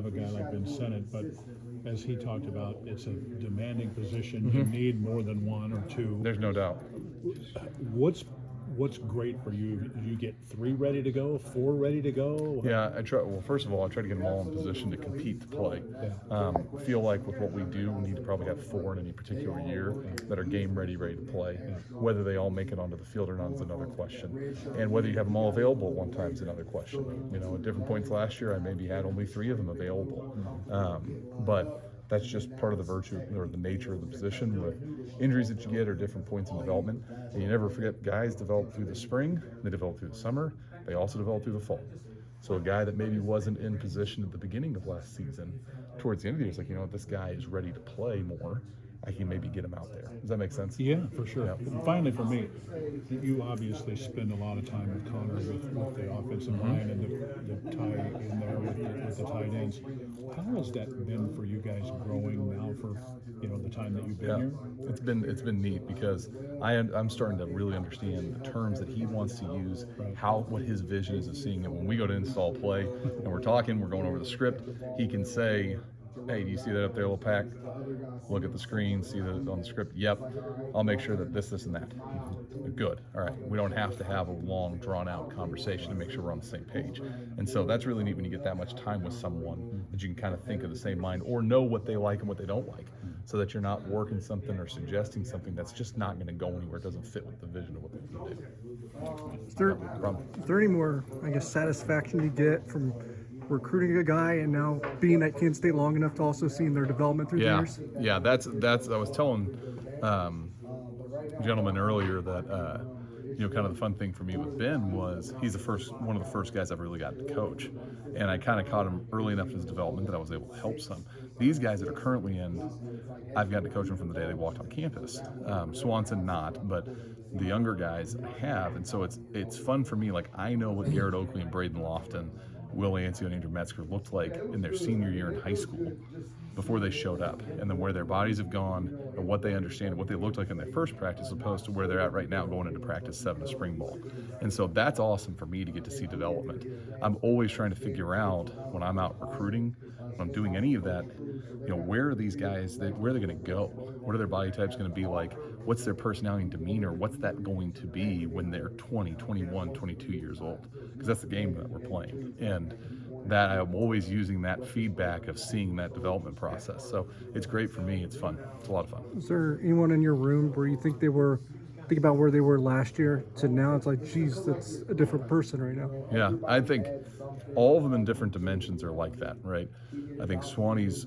have a guy like Ben Sennett, but as he talked about, it's a demanding position. You Mm-hmm. need more than one or two. There's no doubt. What's great for you? You get 3 ready to go, 4 ready to go. Yeah, I try. Well, first of all, I try to get them all in position to compete to play. Feel like with what we do, we need to probably have 4 in any particular year that are game ready to play. Whether they all make it onto the field or not is another question, and whether you have them all available at one time is another question. You know, at different points last year, I maybe had only 3 of them available, but that's just part of the virtue or the nature of the position. With injuries that you get or different points in development, and you never forget, guys develop through the spring, they develop through the summer, they also develop through the fall. So a guy that maybe wasn't in position at the beginning of last season, towards the end of the year, it's like, you know, this guy is ready to play more. I can maybe get him out there. Does that make sense? Yeah, for sure. Yeah. And finally, for me, you obviously spend a lot of time with Connor with the offensive line and the tie in there with the tight ends. How has that been for you guys growing now for the time that you've been here? It's been neat because I'm starting to really understand the terms that he wants to use, what his vision is of seeing it. When we go to install play and we're going over the script, he can say, hey, do you see that up there, Lepak? Look at the screen, see that on the script. Yep, I'll make sure that this, and that. Good. All right. We don't have to have a long, drawn-out conversation to make sure we're on the same page. And so that's really neat when you get that much time with someone that you can kind of think of the same mind or know what they like and what they don't like, so that you're not working something or suggesting something that's just not going to go anywhere. It doesn't fit with the vision of what they want to do. Is there any more, I guess, satisfaction you get from recruiting a guy and now being at Kansas State long enough to also seeing their development through the years? Yeah, that's. I was telling gentleman earlier that kind of the fun thing for me with Ben was he's one of the first guys I've really gotten to coach, and I kind of caught him early enough in his development that I was able to help some. These guys that are currently in, I've gotten to coach them from the day they walked on campus. Swanson not, but the younger guys I have, and so it's fun for me. Like, I know what Garrett Oakley and Braden Lofton, Will Ancio and Andrew Metzger looked like in their senior year in high school before they showed up, and then where their bodies have gone and what they understand and what they looked like in their first practice opposed to where they're at right now going into practice 7 of spring ball. And so that's awesome for me to get to see development. I'm always trying to figure out when I'm out recruiting, when I'm doing any of that, where are these guys, where are they going to go? What are their body types going to be like? What's their personality and demeanor? What's that going to be when they're 20, 21, 22 years old? Because that's the game that we're playing. And that I'm always using that feedback of seeing that development process. So it's great for me. It's fun. It's a lot of fun. Is there anyone in your room where you think think about where they were last year to now? It's like, geez, that's a different person right now. Yeah, I think all of them in different dimensions are like that, right? I think Swanee's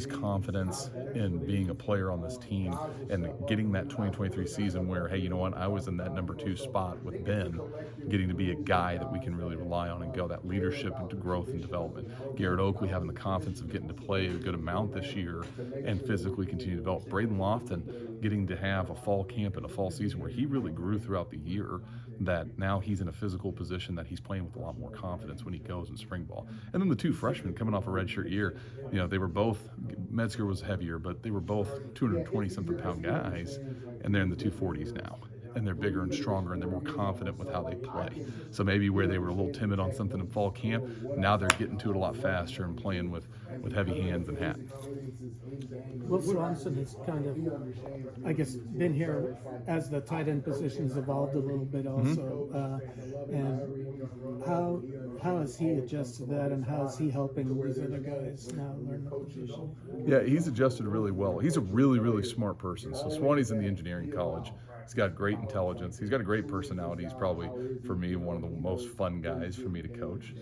confidence in being a player on this team and getting that 2023 season where, hey, you know what, I was in that number 2 spot with Ben, getting to be a guy that we can really rely on and go, that leadership into growth and development. Garrett Oakley having the confidence of getting to play a good amount this year and physically continue to develop. Braden Lofton getting to have a fall camp and a fall season where he really grew throughout the year, that now he's in a physical position that he's playing with a lot more confidence when he goes in spring ball. And then the 2 freshmen coming off a redshirt year, they were both, Metzger was heavier, but they were both 220-something pound guys, and they're in the 240s now. And they're bigger and stronger, and they're more confident with how they play. So maybe where they were a little timid on something in fall camp, now they're getting to it a lot faster and playing with heavy hands and hat. Will Swanson has kind of, I guess, been here as the tight end position has evolved a little bit also. And how has he adjusted that, and how is he helping these other guys now learn the position? Yeah, he's adjusted really well. He's a really, really smart person. So Swanee's in the engineering college. He's got great intelligence. He's got a great personality. He's probably, for me, one of the most fun guys for me to coach.